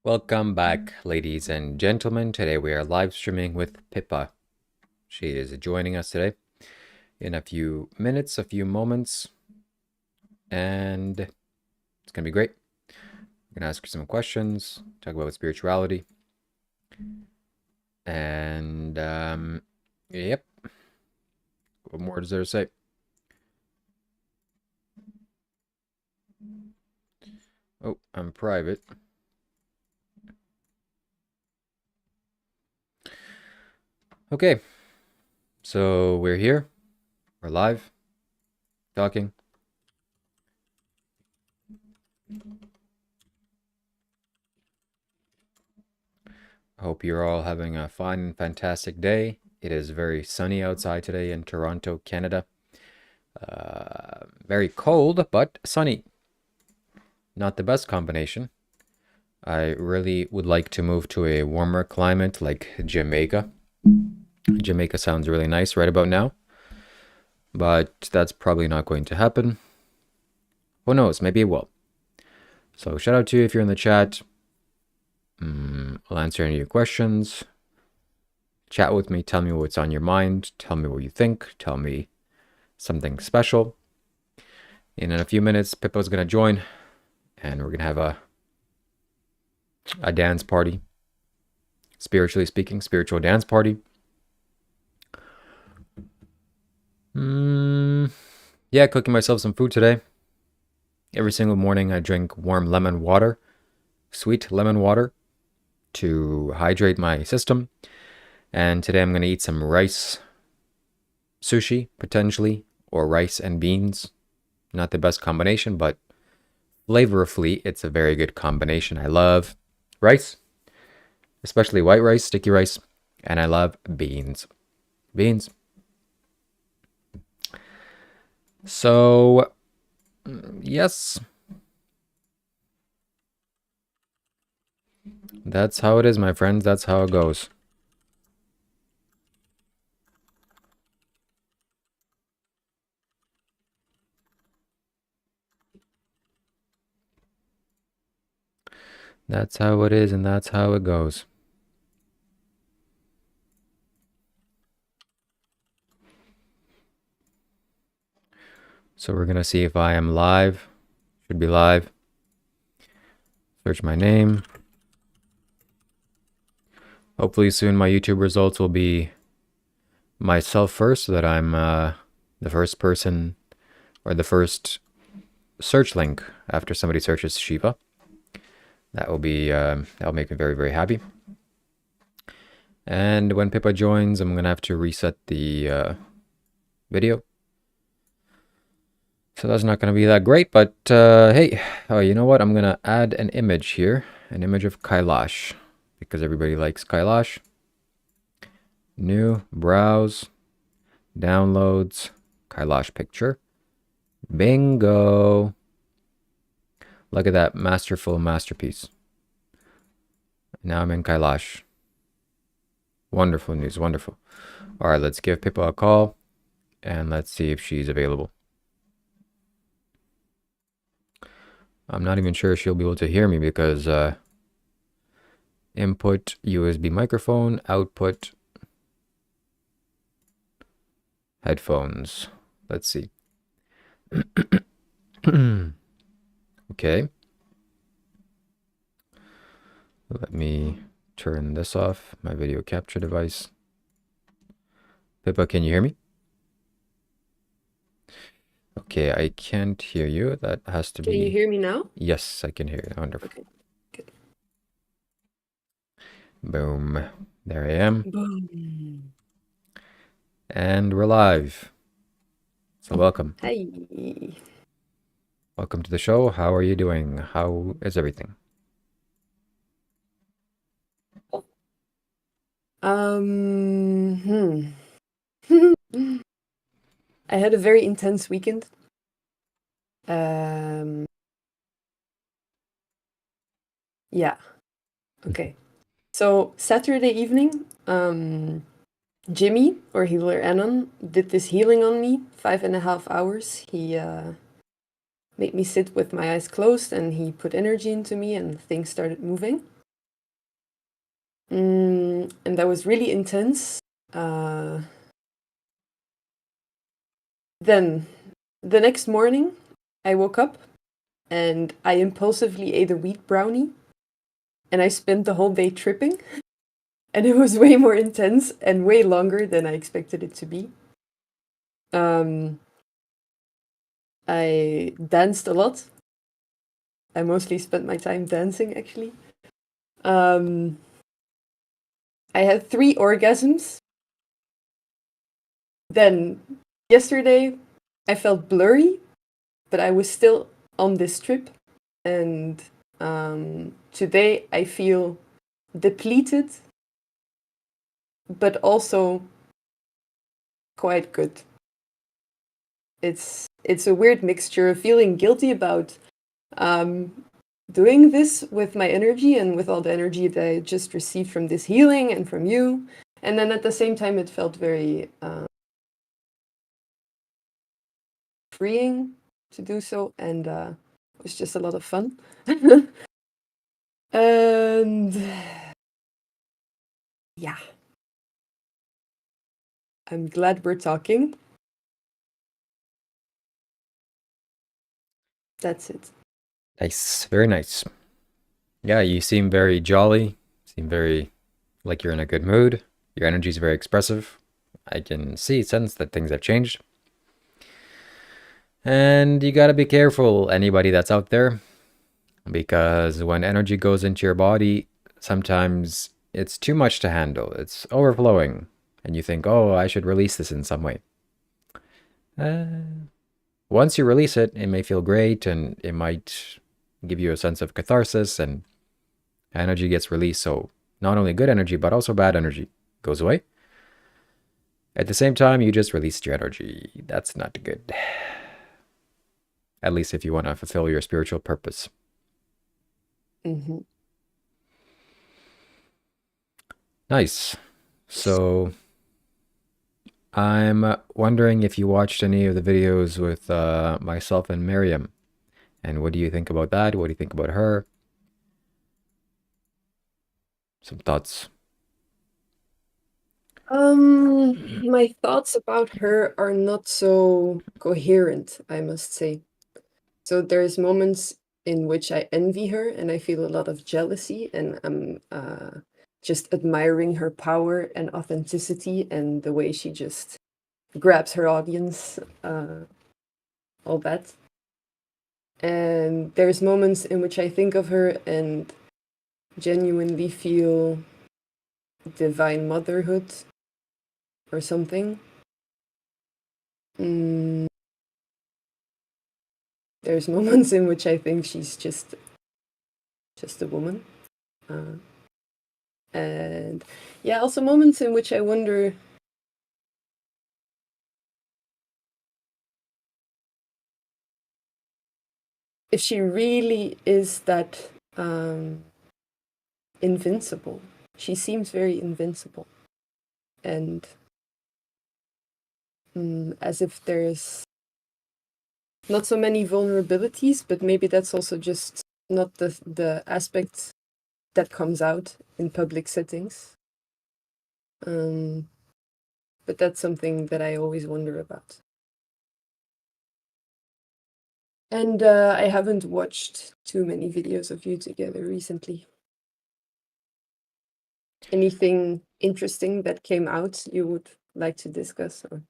Welcome back, ladies and gentlemen. Today we are live streaming with Pippa. She is joining us today in a few minutes, a few moments, and it's going to be great. We're going to ask her some questions, talk about spirituality, and yep. What more is there to say? Oh, I'm private. Okay, so we're here, we're live, talking. I hope you're all having a fine and fantastic day. It is very sunny outside today in Toronto, Canada. Very cold, but sunny. Not the best combination. I really would like to move to a warmer climate like Jamaica. Jamaica sounds really nice right about now, but that's probably not going to happen. Who knows? Maybe it will. So shout out to you if you're in the chat. I'll answer any of your questions. Chat with me. Tell me what's on your mind. Tell me what you think. Tell me something special. And in a few minutes, Pippa's going to join, and we're going to have a dance party. Spiritually speaking, spiritual dance party. Yeah, cooking myself some food today. Every single morning I drink warm lemon water, sweet lemon water, to hydrate my system. And today I'm going to eat some rice sushi, potentially, or rice and beans. Not the best combination, but flavorfully, it's a very good combination. I love rice, especially white rice, sticky rice, and I love beans. Beans. So, yes. That's how it is, my friends. That's how it goes. That's how it is, and that's how it goes. So we're going to see if I am live. Should be live. Search my name. Hopefully soon my YouTube results will be myself first, so that I'm the first person or the first search link after somebody searches Shiva. That will be that'll make me very, very happy. And when Pippa joins, I'm gonna have to reset the video. So that's not gonna be that great, but hey, you know what? I'm gonna add an image here, an image of Kailash, because everybody likes Kailash. New, browse, downloads, Kailash picture. Bingo! Look at that masterful masterpiece. Now I'm in Kailash. Wonderful news, wonderful. All right, let's give Pippa a call and let's see if she's available. I'm not even sure she'll be able to hear me because input USB microphone, output headphones. Let's see. Okay. Let me turn this off, my video capture device. Pippa, can you hear me? Okay, I can't hear you. That has to be... Can you hear me now? Yes, I can hear you. Wonderful. Okay, good. Boom. There I am. Boom. And we're live. So welcome. Hey. Welcome to the show. How are you doing? How is everything? I had a very intense weekend. Yeah. Okay. So Saturday evening, Jimmy, or Healer Anon, did this healing on me, 5.5 hours. He made me sit with my eyes closed and he put energy into me and things started moving. And that was really intense. Then the next morning, I woke up and I impulsively ate a wheat brownie, and I spent the whole day tripping, and it was way more intense and way longer than I expected it to be. I danced a lot. I mostly spent my time dancing, actually. I had 3 orgasms. Then yesterday, I felt blurry, but I was still on this trip. And today, I feel depleted, but also quite good. It's a weird mixture of feeling guilty about doing this with my energy and with all the energy that I just received from this healing and from you. And then at the same time, it felt very freeing to do so, and it was just a lot of fun. And yeah, I'm glad we're talking. That's it. Nice. Very nice. Yeah, you seem very jolly. Seem very like you're in a good mood. Your energy is very expressive. I can sense that things have changed. And you gotta be careful, anybody that's out there, because when energy goes into your body, sometimes it's too much to handle. It's overflowing. And you think, oh, I should release this in some way. Once you release it, it may feel great and it might give you a sense of catharsis and energy gets released. So not only good energy, but also bad energy goes away. At the same time, you just released your energy. That's not good. At least if you want to fulfill your spiritual purpose. Mm-hmm. Nice. So I'm wondering if you watched any of the videos with myself and Miriam. And what do you think about that? What do you think about her? Some thoughts. My thoughts about her are not so coherent, I must say. So there's moments in which I envy her and I feel a lot of jealousy, and I'm just admiring her power and authenticity and the way she just grabs her audience, all that. And there's moments in which I think of her and genuinely feel divine motherhood or something. There's moments in which I think she's just a woman. And yeah, also moments in which I wonder if she really is that invincible. She seems very invincible. And as if there's not so many vulnerabilities, but maybe that's also just not the aspect that comes out in public settings. But that's something that I always wonder about. And I haven't watched too many videos of you together recently. Anything interesting that came out you would like to discuss? Or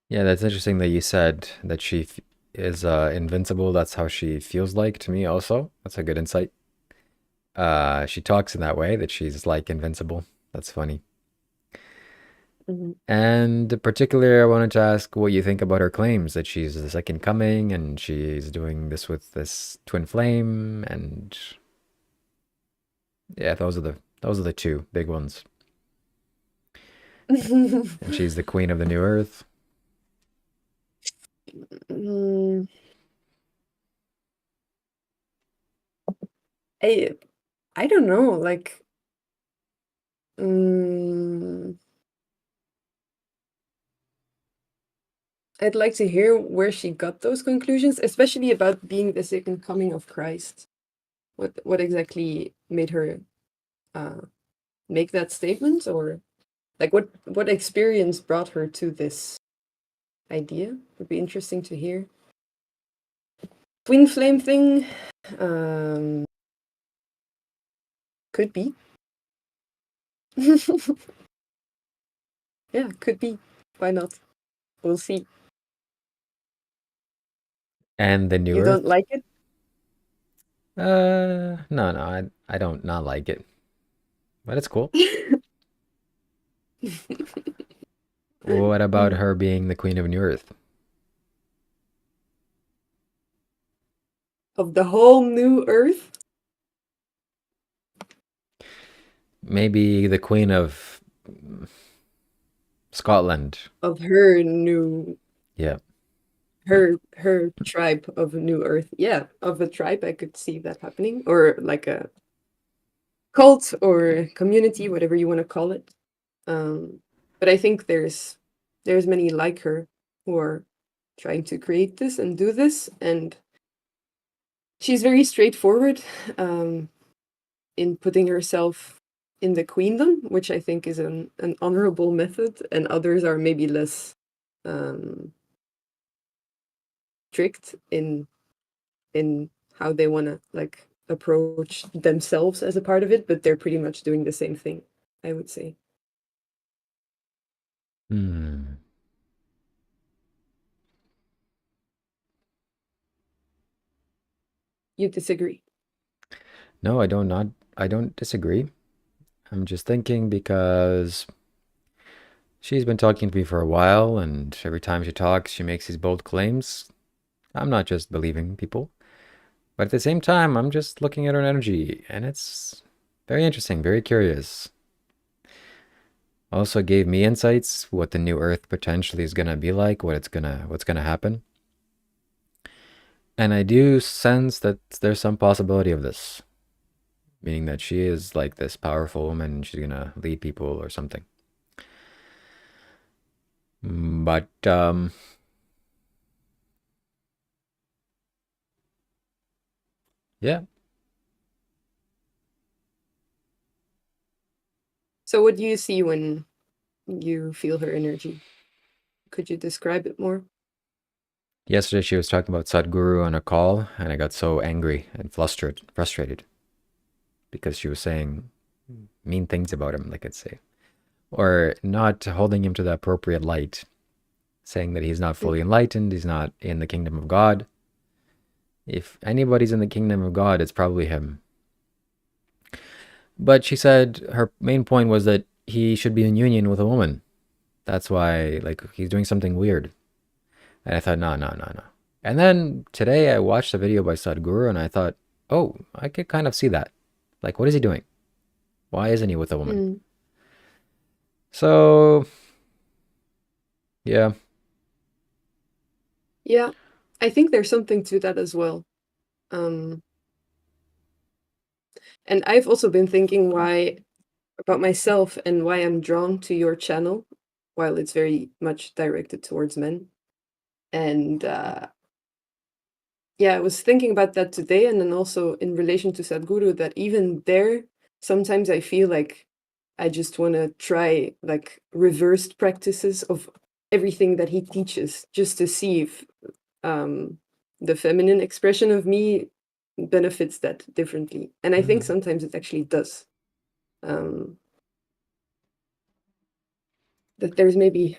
Yeah, that's interesting that you said that she is invincible. That's how she feels like to me also. That's a good insight. She talks in that way that she's like invincible. That's funny. Mhm. And particularly, I wanted to ask what you think about her claims that she's the second coming and she's doing this with this twin flame. And yeah, those are the two big ones. And she's the queen of the new earth. Mm, I I don't know, like mm, I'd like to hear where she got those conclusions, especially about being the second coming of Christ. What exactly made her make that statement, or like what experience brought her to this idea? Would be interesting to hear. Twin flame thing, could be. Yeah, could be. Why not? We'll see. And the new You don't Earth? like it? No, I don't not like it, but it's cool. What about Hmm. her being the Queen of New Earth? Of the whole new Earth? Maybe the Queen of Scotland. Of her new Yeah. her tribe of new Earth. Yeah, of a tribe, I could see that happening, or like a cult or community, whatever you want to call it. Um, but I think there's many like her who are trying to create this and do this, and she's very straightforward in putting herself in the queendom, which I think is an honorable method, and others are maybe less um, strict in how they want to like approach themselves as a part of it, but they're pretty much doing the same thing, I would say. Hmm. You disagree? No, I don't disagree. I'm just thinking because she's been talking to me for a while, and every time she talks, she makes these bold claims. I'm not just believing people, but at the same time, I'm just looking at her energy, and it's very interesting, very curious. Also gave me insights what the new Earth potentially is gonna be like, what's gonna happen. And I do sense that there's some possibility of this, meaning that she is like this powerful woman and she's gonna lead people or something. But yeah. So what do you see when you feel her energy? Could you describe it more? Yesterday she was talking about Sadhguru on a call, and I got so angry and frustrated because she was saying mean things about him, like I'd say, or not holding him to the appropriate light, saying that he's not Mm. fully enlightened, he's not in the kingdom of God. If anybody's in the kingdom of God, it's probably him. But she said her main point was that he should be in union with a woman. That's why, like, he's doing something weird. And I thought, no. And then today I watched a video by Sadhguru and I thought, oh, I could kind of see that. Like, what is he doing? Why isn't he with a woman? Mm. So, yeah. Yeah, I think there's something to that as well. Um, and I've also been thinking why about myself and why I'm drawn to your channel, while it's very much directed towards men. And yeah, I was thinking about that today, and then also in relation to Sadhguru, that even there, sometimes I feel like I just want to try like reversed practices of everything that he teaches, just to see if um, the feminine expression of me benefits that differently. And I think Mm. sometimes it actually does. Um, that there's maybe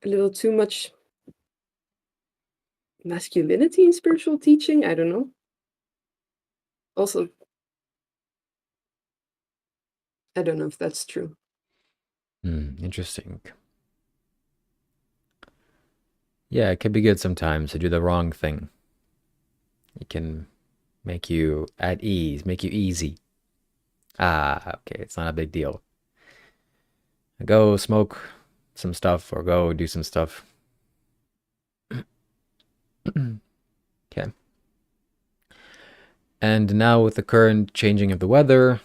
a little too much masculinity in spiritual teaching. I don't know. Also, I don't know if that's true. Interesting. Yeah, it could be good sometimes to do the wrong thing. It can make you at ease, make you easy. Ah, okay, it's not a big deal. Go smoke some stuff or go do some stuff. Okay. And now with the current changing of the weather,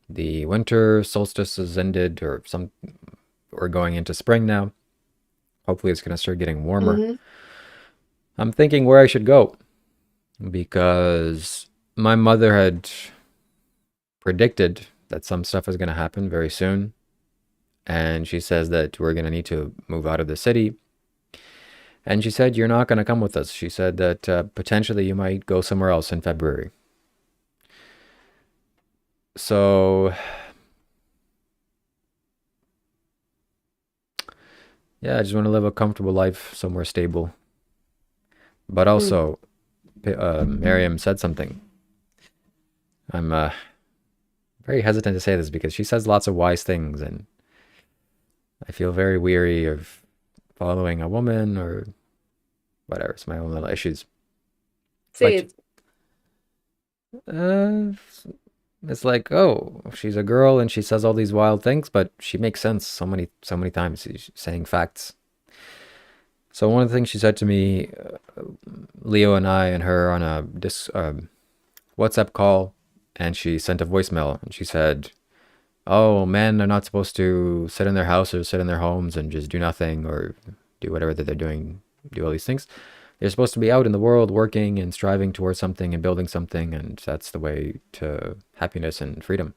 the winter solstice has ended, or some we're going into spring now. Hopefully it's gonna start getting warmer. Hmm. I'm thinking where I should go because my mother had predicted that some stuff is going to happen very soon. And she says that we're going to need to move out of the city. And she said, you're not going to come with us. She said that potentially you might go somewhere else in February. So, yeah, I just want to live a comfortable life somewhere stable. But Hmm. also, Miriam said something. I'm very hesitant to say this because she says lots of wise things, and I feel very weary of following a woman or whatever. It's my own little issues. Say But it. uh, it's like, oh, she's a girl and she says all these wild things, but she makes sense so many times. She's saying facts. So one of the things she said to me, Leo and I and her on a WhatsApp call, and she sent a voicemail, and she said, "Oh, men are not supposed to sit in their houses, sit in their homes, and just do nothing or do whatever that they're doing, do all these things. They're supposed to be out in the world working and striving towards something and building something, and that's the way to happiness and freedom."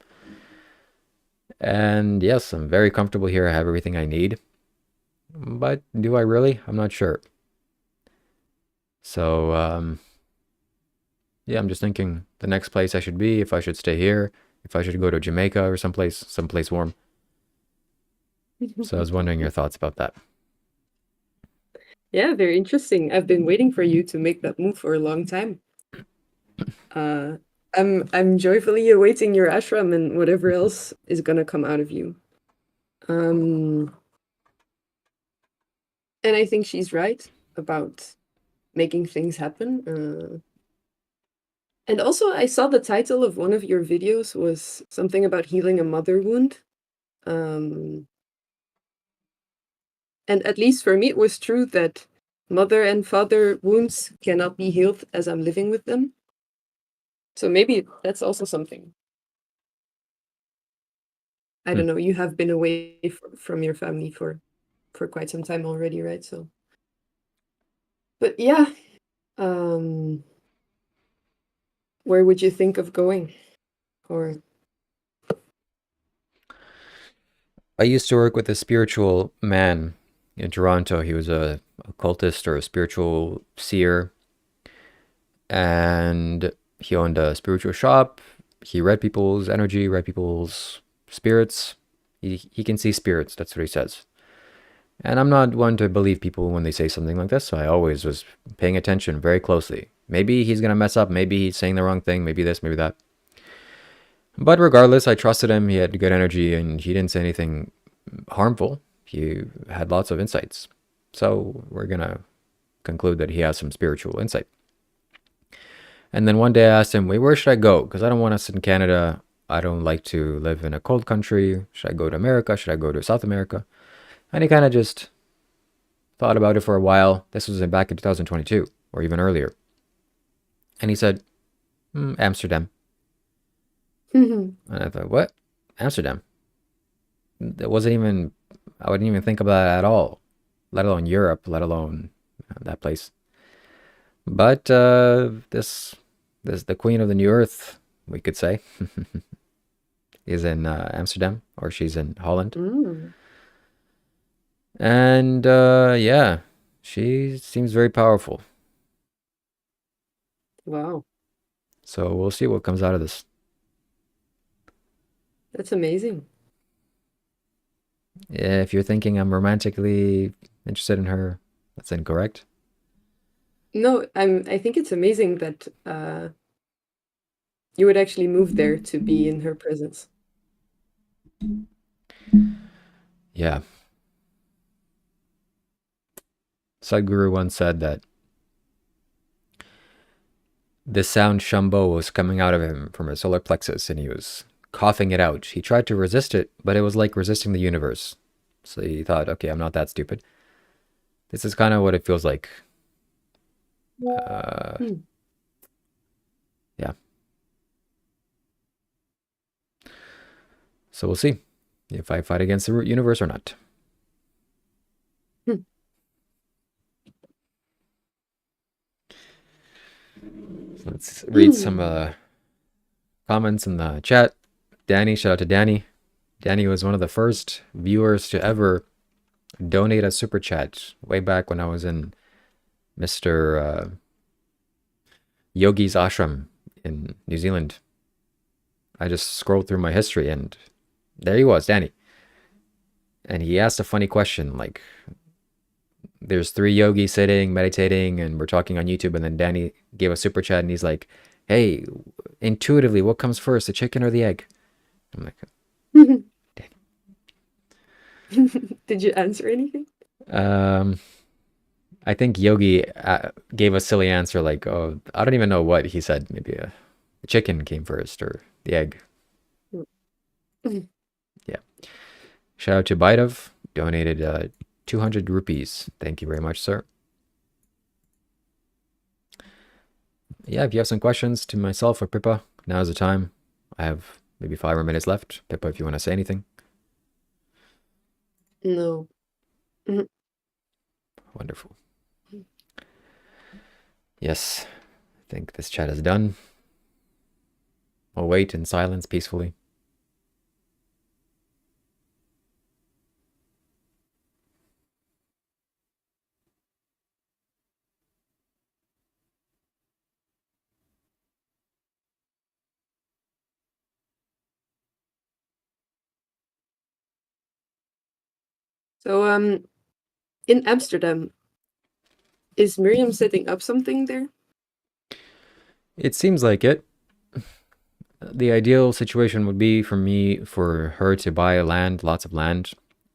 And yes, I'm very comfortable here. I have everything I need. But do I really? I'm not sure. So, yeah, I'm just thinking the next place I should be, if I should stay here, if I should go to Jamaica or someplace warm. So I was wondering your thoughts about that. Yeah, very interesting. I've been waiting for you to make that move for a long time. Uh, I'm joyfully awaiting your ashram and whatever else is gonna come out of you. Um, and I think she's right about making things happen. And also, I saw the title of one of your videos was something about healing a mother wound. Um, and at least for me, it was true that mother and father wounds cannot be healed as I'm living with them. So maybe that's also something. I Hmm. don't know. You have been away from your family for quite some time already, right? So, but yeah, um, where would you think of going? Or I used to work with a spiritual man in Toronto. He was a occultist or a spiritual seer, and he owned a spiritual shop. He read people's energy, read people's spirits. He can see spirits. That's what he says. And I'm not one to believe people when they say something like this, so I always was paying attention very closely. Maybe he's gonna mess up. Maybe he's saying the wrong thing. Maybe this. Maybe that. But regardless, I trusted him. He had good energy, and he didn't say anything harmful. He had lots of insights. So we're gonna conclude that he has some spiritual insight. And then one day I asked him, wait, where should I go? Because I don't want to sit in Canada. I don't like to live in a cold country. Should I go to America? Should I go to South America? And he kind of just thought about it for a while. This was back in 2022 or even earlier. And he said, Amsterdam. And I thought, what? Amsterdam? That wasn't even, I wouldn't even think about that at all, let alone Europe, let alone that place. But the queen of the new earth, we could say, is in Amsterdam, or she's in Holland. mm, And yeah, she seems very powerful. wow, So we'll see what comes out of this. that's amazing. Yeah, if you're thinking I'm romantically interested in her, that's incorrect. No, I think it's amazing that you would actually move there to be in her presence. Yeah. Sadhguru once said that the sound Shambho was coming out of him from his solar plexus and he was coughing it out. He tried to resist it, but it was like resisting the universe. So he thought, okay, I'm not that stupid. This is kind of what it feels like. Uh, Hmm. yeah. So we'll see if I fight against the universe or not. Hmm. So let's read some comments in the chat. Danny, shout out to Danny. Danny was one of the first viewers to ever donate a super chat way back when I was in Mr. Yogi's ashram in New Zealand. I just scrolled through my history and there he was, Danny. And he asked a funny question like, there's 3 yogis sitting, meditating, and we're talking on YouTube. And then Danny gave a super chat and he's like, hey, intuitively, what comes first, the chicken or the egg? I'm like, Did you answer anything? I think Yogi gave a silly answer like, oh, I don't even know what he said. Maybe the chicken came first or the egg. Yeah. Shout out to Baidov, donated 200 rupees. Thank you very much, sir. Yeah, if you have some questions to myself or Pippa, now's the time. I have maybe 5 more minutes left. Pippa, if you want to say anything. No. Wonderful. Yes, I think this chat is done. I'll wait in silence peacefully. So, in Amsterdam, is Miriam setting up something there? It seems like it. The ideal situation would be for her to buy land, lots of land,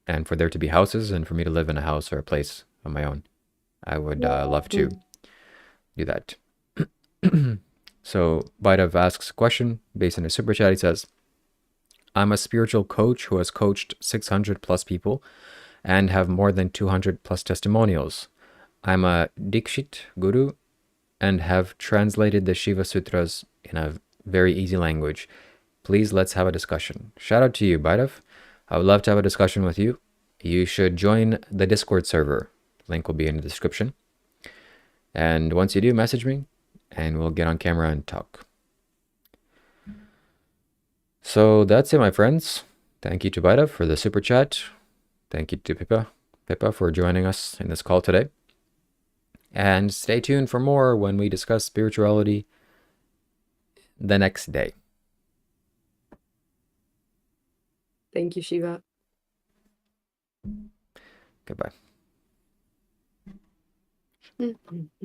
and for there to be houses, and for me to live in a house or a place of my own. I would love to do that. So Baidov asks a question based on a super chat. He says, I'm a spiritual coach who has coached 600 plus people and have more than 200 plus testimonials. I'm a Dikshit guru and have translated the Shiva Sutras in a very easy language. Please let's have a discussion. Shout out to you, Baidov. I would love to have a discussion with you. You should join the Discord server. Link will be in the description. And once you do, message me and we'll get on camera and talk. So that's it, my friends. Thank you to Baidov for the super chat. Thank you to Pippa for joining us in this call today. And stay tuned for more when we discuss spirituality the next day. Thank you, Shiva. Goodbye.